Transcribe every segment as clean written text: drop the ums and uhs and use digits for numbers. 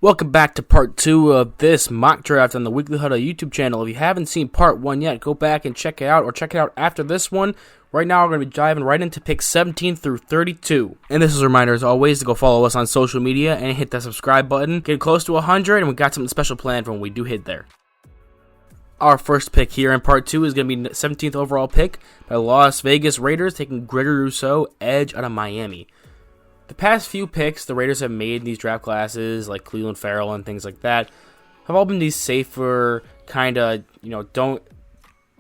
Welcome back to part 2 of this mock draft on the Weekly Huddle YouTube channel. If you haven't seen part 1 yet, go back and check it out, or check it out after this one. Right now, we're going to be diving right into picks 17 through 32. And this is a reminder, as always, to go follow us on social media and hit that subscribe button. Get close to 100, and we got something special planned for when we do hit there. Our first pick here in part 2 is going to be the 17th overall pick by the Las Vegas Raiders, taking Gregory Rousseau, edge out of Miami. The past few picks the Raiders have made in these draft classes, like Cleveland Farrell and things like that, have all been these safer, kind of, don't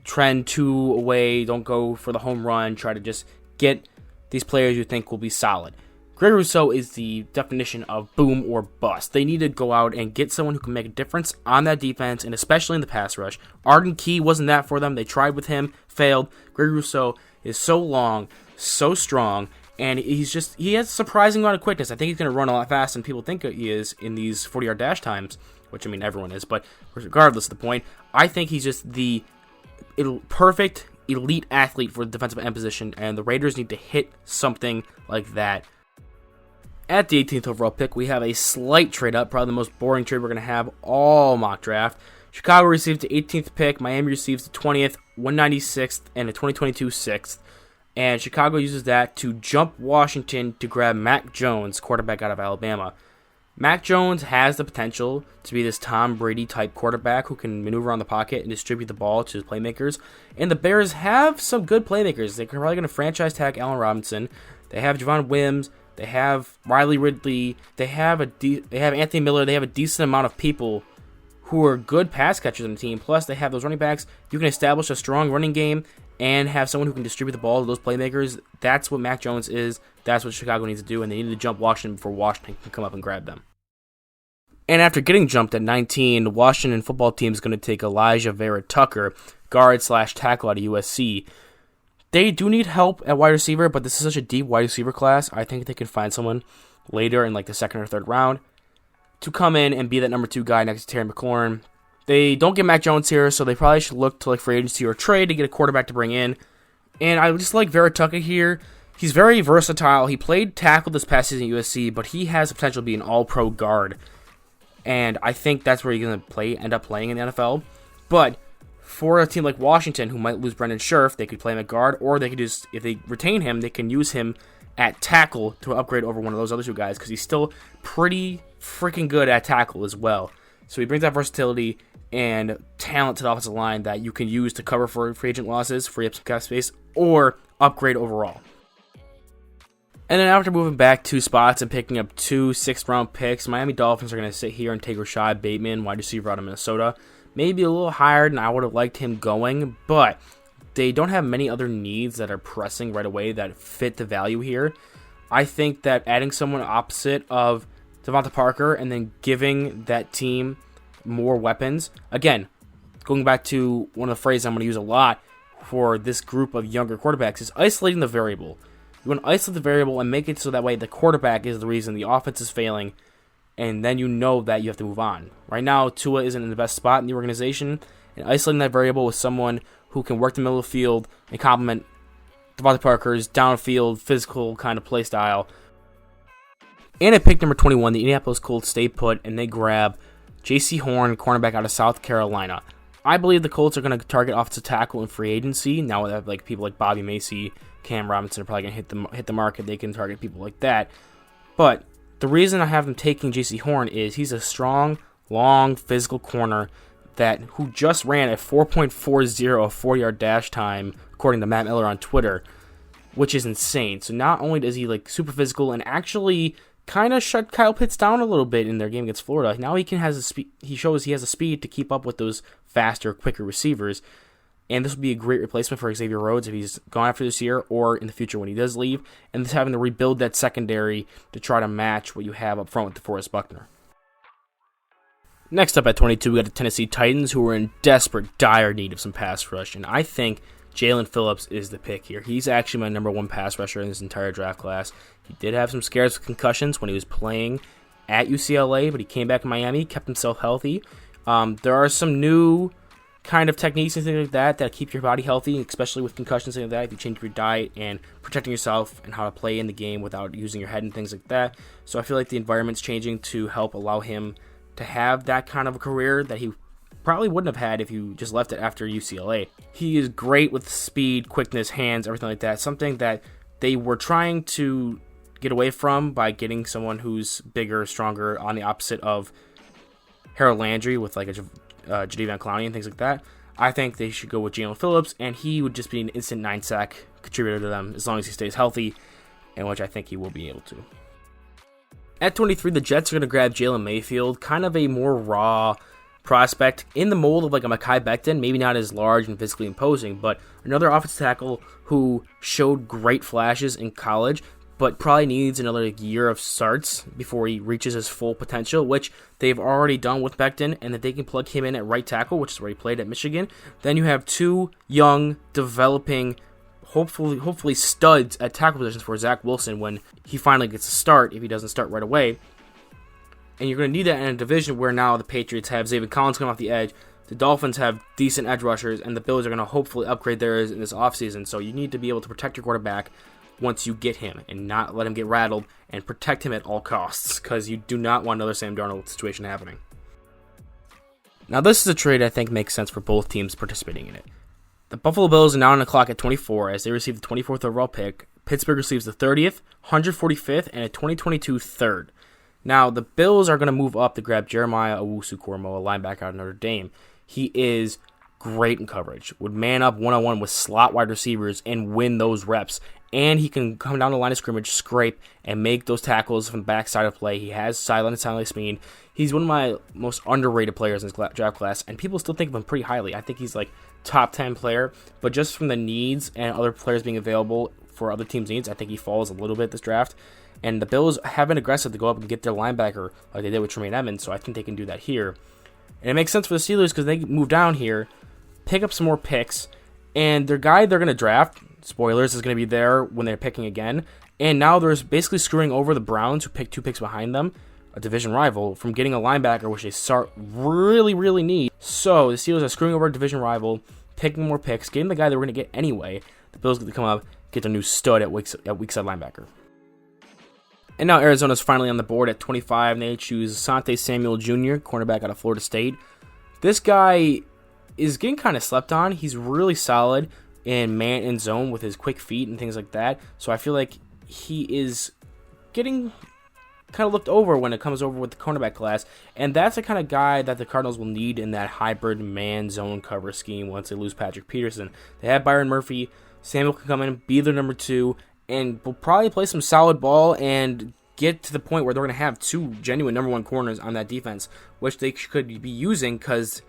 trend too away, don't go for the home run, try to just get these players you think will be solid. Gregory Rousseau is the definition of boom or bust. They need to go out and get someone who can make a difference on that defense, and especially in the pass rush. Arden Key wasn't that for them. They tried with him, failed. Gregory Rousseau is so long, so strong, and he has a surprising amount of quickness. I think he's going to run a lot faster than people think he is in these 40-yard dash times, which, everyone is. But regardless of the point, I think he's just the perfect elite athlete for the defensive end position, and the Raiders need to hit something like that. At the 18th overall pick, we have a slight trade up, probably the most boring trade we're going to have all mock draft. Chicago receives the 18th pick, Miami receives the 20th, 196th, and the 2022 6th. And Chicago uses that to jump Washington to grab Mac Jones, quarterback out of Alabama. Mac Jones has the potential to be this Tom Brady-type quarterback who can maneuver on the pocket and distribute the ball to his playmakers. And the Bears have some good playmakers. They're probably going to franchise tag Allen Robinson. They have Javon Wims. They have Riley Ridley. They have Anthony Miller. They have a decent amount of people who are good pass catchers on the team. Plus, they have those running backs. You can establish a strong running game and have someone who can distribute the ball to those playmakers. That's what Mac Jones is. That's what Chicago needs to do, and they need to jump Washington before Washington can come up and grab them. And after getting jumped at 19, the Washington football team is going to take Elijah Vera-Tucker, guard/tackle out of USC. They do need help at wide receiver, but this is such a deep wide receiver class. I think they can find someone later in the second or third round to come in and be that number 2 guy next to Terry McLaurin. They don't get Mac Jones here, so they probably should look to free agency or trade to get a quarterback to bring in. And I just like Vera-Tucker here. He's very versatile. He played tackle this past season at USC, but he has the potential to be an all-pro guard. And I think that's where he's going to end up playing in the NFL. But for a team like Washington, who might lose Brendan Scherf, they could play him at guard, or they could just, if they retain him, they can use him at tackle to upgrade over one of those other 2 guys, because he's still pretty freaking good at tackle as well. So he brings that versatility and talent to the offensive line that you can use to cover for free agent losses, free up some cap space, or upgrade overall. And then after moving back 2 spots and picking up 2 6th-round picks, Miami Dolphins are going to sit here and take Rashad Bateman, wide receiver out of Minnesota. Maybe a little higher than I would have liked him going, but they don't have many other needs that are pressing right away that fit the value here. I think that adding someone opposite of Devonta Parker and then giving that team more weapons, again, going back to one of the phrases I'm going to use a lot for this group of younger quarterbacks, is isolating the variable. You want to isolate the variable and make it so that way the quarterback is the reason the offense is failing, and then you know that you have to move on. Right now, Tua isn't in the best spot in the organization, and isolating that variable with someone who can work the middle of the field and complement Devonta Parker's downfield, physical kind of play style. And at pick number 21, the Indianapolis Colts stay put, and they grab J.C. Horn, cornerback out of South Carolina. I believe the Colts are going to target offensive tackle in free agency. Now that people like Bobby Macy, Cam Robinson are probably going to hit the market, they can target people like that. But the reason I have them taking J.C. Horn is he's a strong, long, physical corner who just ran a 4.40 40-yard dash time, according to Matt Miller on Twitter, which is insane. So not only is he super physical and actually kind of shut Kyle Pitts down a little bit in their game against Florida, now he shows he has the speed to keep up with those faster, quicker receivers. And this would be a great replacement for Xavier Rhodes if he's gone after this year or in the future when he does leave, and just having to rebuild that secondary to try to match what you have up front with DeForest Buckner. Next up at 22, we got the Tennessee Titans, who are in desperate, dire need of some pass rush, and I think Jalen Phillips is the pick here. He's actually my number 1 pass rusher in this entire draft class. He did have some scares with concussions when he was playing at UCLA, but he came back to Miami, kept himself healthy. There are some new kind of techniques and things like that keep your body healthy, especially with concussions and things like that. If you change your diet and protecting yourself and how to play in the game without using your head and things like that. So I feel like the environment's changing to help allow him to have that kind of a career that he probably wouldn't have had if you just left it after UCLA. He is great with speed, quickness, hands, everything like that. Something that they were trying to get away from by getting someone who's bigger, stronger, on the opposite of Harold Landry with like a Jadeveon Clowney and things like that. I think they should go with Jalen Phillips, and he would just be an instant 9-sack contributor to them as long as he stays healthy, and which I think he will be able to. At 23, the Jets are going to grab Jalen Mayfield, kind of a more raw prospect in the mold of like a Mekhi Becton, maybe not as large and physically imposing, but another offensive tackle who showed great flashes in college, but probably needs another year of starts before he reaches his full potential, which they've already done with Becton, and that they can plug him in at right tackle, which is where he played at Michigan. Then you have two young, developing, hopefully studs at tackle positions for Zach Wilson when he finally gets a start, if he doesn't start right away. And you're going to need that in a division where now the Patriots have Zaven Collins coming off the edge, the Dolphins have decent edge rushers, and the Bills are going to hopefully upgrade theirs in this offseason. So you need to be able to protect your quarterback once you get him and not let him get rattled and protect him at all costs, because you do not want another Sam Darnold situation happening. Now this is a trade I think makes sense for both teams participating in it. The Buffalo Bills are now on the clock at 24 as they receive the 24th overall pick. Pittsburgh receives the 30th, 145th, and a 2022 third. Now, the Bills are going to move up to grab Jeremiah Owusu-Koramoah, a linebacker out of Notre Dame. He is great in coverage, would man up one-on-one with slot wide receivers and win those reps. And he can come down the line of scrimmage, scrape, and make those tackles from the backside of play. He has silent speed. He's one of my most underrated players in this draft class, and people still think of him pretty highly. I think he's like top 10 player, but just from the needs and other players being available for other teams' needs, I think he falls a little bit this draft. And the Bills have been aggressive to go up and get their linebacker like they did with Tremaine Edmonds, so I think they can do that here. And it makes sense for the Steelers because they move down here, pick up some more picks, and their guy they're going to draft, spoilers, is going to be there when they're picking again. And now they're basically screwing over the Browns, who picked 2 picks behind them, a division rival, from getting a linebacker, which they really need. So the Steelers are screwing over a division rival, picking more picks, getting the guy they were going to get anyway. The Bills get to come up, get their new stud at weak side linebacker. And now Arizona's finally on the board at 25, and they choose Asante Samuel Jr., cornerback out of Florida State. This guy is getting kind of slept on. He's really solid in man and zone with his quick feet and things like that. So I feel like he is getting kind of looked over when it comes over with the cornerback class. And that's the kind of guy that the Cardinals will need in that hybrid man-zone cover scheme once they lose Patrick Peterson. They have Byron Murphy. Samuel can come in, be their number 2, and will probably play some solid ball and get to the point where they're going to have 2 genuine number 1 corners on that defense, which they could be using because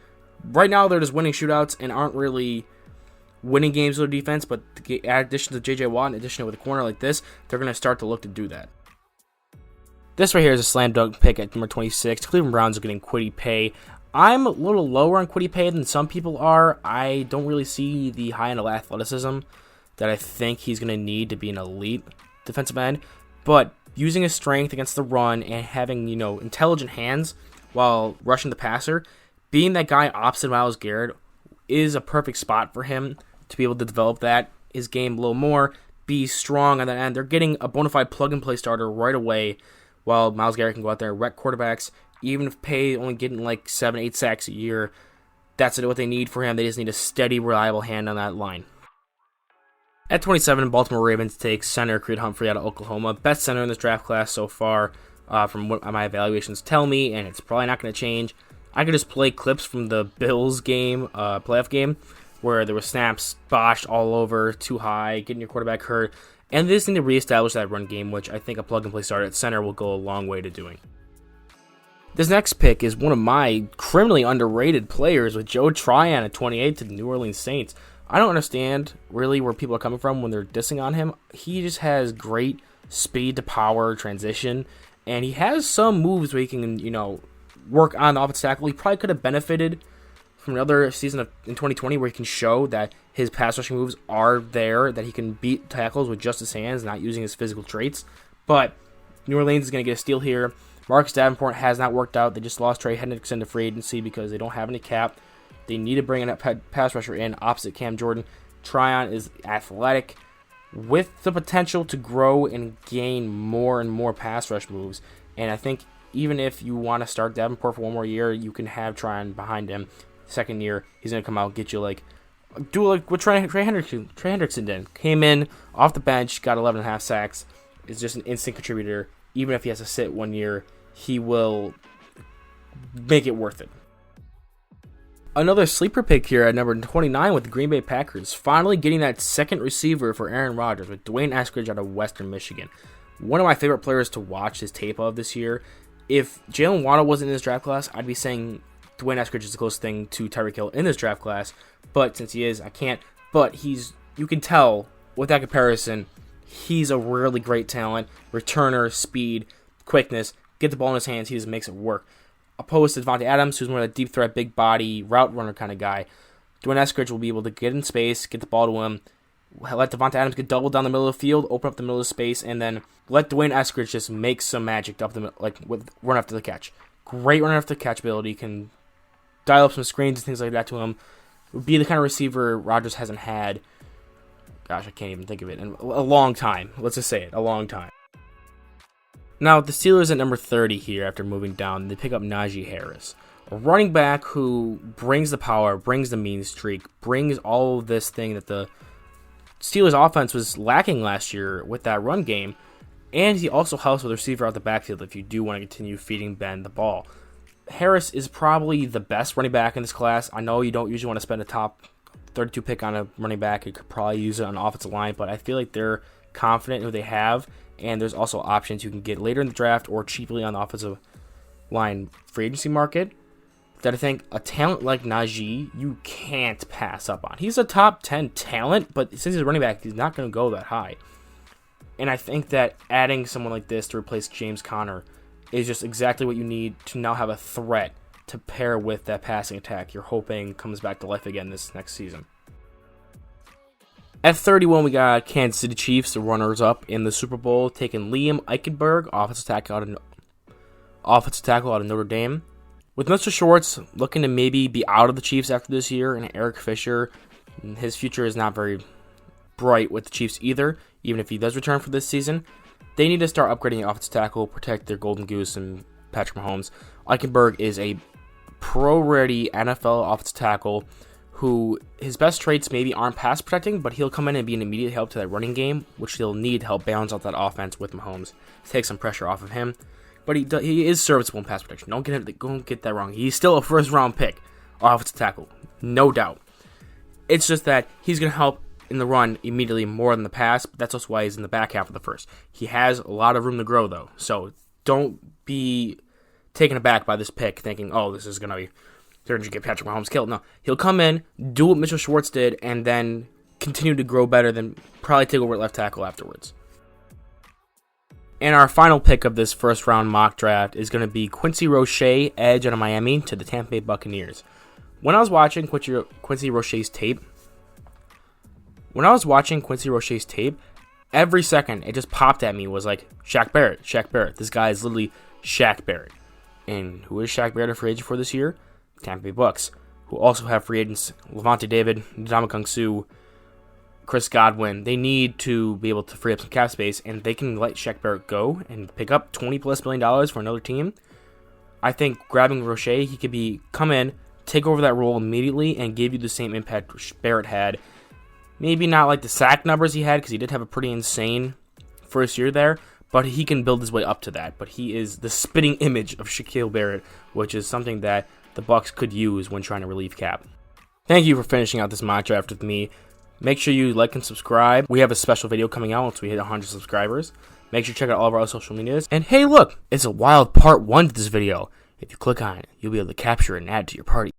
right now they're just winning shootouts and aren't really winning games with their defense, but in addition to J.J. Watt, in addition with a corner like this, they're going to start to look to do that. This right here is a slam dunk pick at number 26. Cleveland Browns are getting Kwity Paye. I'm a little lower on Kwity Paye than some people are. I don't really see the high end of athleticism that I think he's going to need to be an elite defensive end, but using his strength against the run and having, intelligent hands while rushing the passer, being that guy opposite Myles Garrett is a perfect spot for him to be able to develop his game a little more, be strong on that end. They're getting a bona fide plug-and-play starter right away while Myles Garrett can go out there and wreck quarterbacks. Even if Paye only getting like 7-8 sacks a year, that's what they need for him. They just need a steady, reliable hand on that line. At 27, Baltimore Ravens take center Creed Humphrey out of Oklahoma. Best center in this draft class so far, from what my evaluations tell me, and it's probably not going to change. I could just play clips from the Bills game, playoff game, where there were snaps botched all over, too high, getting your quarterback hurt, and they just need to reestablish that run game, which I think a plug-and-play starter at center will go a long way to doing. This next pick is one of my criminally underrated players with Joe Tryon at 28 to the New Orleans Saints. I don't understand really where people are coming from when they're dissing on him. He just has great speed to power transition, and he has some moves where he can, work on the offensive tackle. He probably could have benefited from another season in 2020 where he can show that his pass rushing moves are there, that he can beat tackles with just his hands, not using his physical traits. But New Orleans is going to get a steal here. Marcus Davenport has not worked out. They just lost Trey Hendrickson to free agency because they don't have any cap. They need to bring a pass rusher in opposite Cam Jordan. Tryon is athletic with the potential to grow and gain more and more pass rush moves. And I think even if you want to start Davenport for one more year, you can have Tryon behind him. Second year, he's going to come out and get you do like what Trey Hendrickson did. Came in off the bench, got 11.5 sacks. Is just an instant contributor. Even if he has to sit 1 year, he will make it worth it. Another sleeper pick here at number 29 with the Green Bay Packers. Finally getting that second receiver for Aaron Rodgers with Dwayne Eskridge out of Western Michigan. One of my favorite players to watch his tape of this year. If Jalen Waddle wasn't in this draft class, I'd be saying Dwayne Eskridge is the closest thing to Tyreek Hill in this draft class. But since he is, I can't. But you can tell with that comparison, he's a really great talent. Returner, speed, quickness. Get the ball in his hands, he just makes it work. Opposed to Devontae Adams, who's more of a deep threat, big body, route runner kind of guy. Dwayne Eskridge will be able to get in space, get the ball to him, let Devontae Adams get doubled down the middle of the field, open up the middle of space, and then let Dwayne Eskridge just make some magic up with run after the catch. Great run after the catch ability, can dial up some screens and things like that to him. Would be the kind of receiver Rodgers hasn't had. Gosh, I can't even think of it in a long time. Let's just say it, a long time. Now, the Steelers at number 30 here after moving down, they pick up Najee Harris, a running back who brings the power, brings the mean streak, brings all of this thing that the Steelers offense was lacking last year with that run game, and he also helps with the receiver out the backfield if you do want to continue feeding Ben the ball. Harris is probably the best running back in this class. I know you don't usually want to spend a top 32 pick on a running back. You could probably use it on the offensive line, but I feel like they're confident in who they have, and there's also options you can get later in the draft or cheaply on the offensive line free agency market that I think a talent like Najee you can't pass up on. He's a top 10 talent, but since he's a running back, he's not going to go that high. And I think that adding someone like this to replace James Conner is just exactly what you need to now have a threat to pair with that passing attack you're hoping comes back to life again this next season. At 31, we got Kansas City Chiefs, the runners-up in the Super Bowl, taking Liam Eichenberg, offensive tackle out of Notre Dame. With Mr. Schwartz looking to maybe be out of the Chiefs after this year, and Eric Fisher, his future is not very bright with the Chiefs either, even if he does return for this season. They need to start upgrading the offensive tackle, protect their golden goose and Patrick Mahomes. Eichenberg is a pro-ready NFL offensive tackle who his best traits maybe aren't pass protecting, but he'll come in and be an immediate help to that running game, which they'll need to help balance out that offense with Mahomes, take some pressure off of him. But he is serviceable in pass protection. Don't get that wrong. He's still a first-round pick, offensive tackle, no doubt. It's just that he's going to help in the run immediately more than the pass, but that's also why he's in the back half of the first. He has a lot of room to grow, though, so don't be taken aback by this pick thinking, oh, this is going to be... they're going to get Patrick Mahomes killed. No, he'll come in, do what Mitchell Schwartz did, and then continue to grow better, then probably take over at left tackle afterwards. And our final pick of this first round mock draft is going to be Quincy Roche, edge out of Miami, to the Tampa Bay Buccaneers. When I was watching Quincy Roche's tape, every second it just popped at me was like, Shaq Barrett. This guy is literally Shaq Barrett. And who is Shaq Barrett a free agent for this year? Tampa Bay Bucks, who also have free agents Levante David, Ndamukong Suh, Chris Godwin. They need to be able to free up some cap space, and they can let Shaq Barrett go and pick up $20+ million for another team. I think grabbing Roche, he could come in, take over that role immediately, and give you the same impact Barrett had. Maybe not like the sack numbers he had, because he did have a pretty insane first year there, but he can build his way up to that. But he is the spitting image of Shaquille Barrett, which is something that the Bucs could use when trying to relieve cap. Thank you for finishing out this mock draft with me. Make sure you like and subscribe. We have a special video coming out once we hit 100 subscribers. Make sure you check out all of our other social medias. And hey, look, it's a wild part 1 to this video. If you click on it, you'll be able to capture it and add to your party.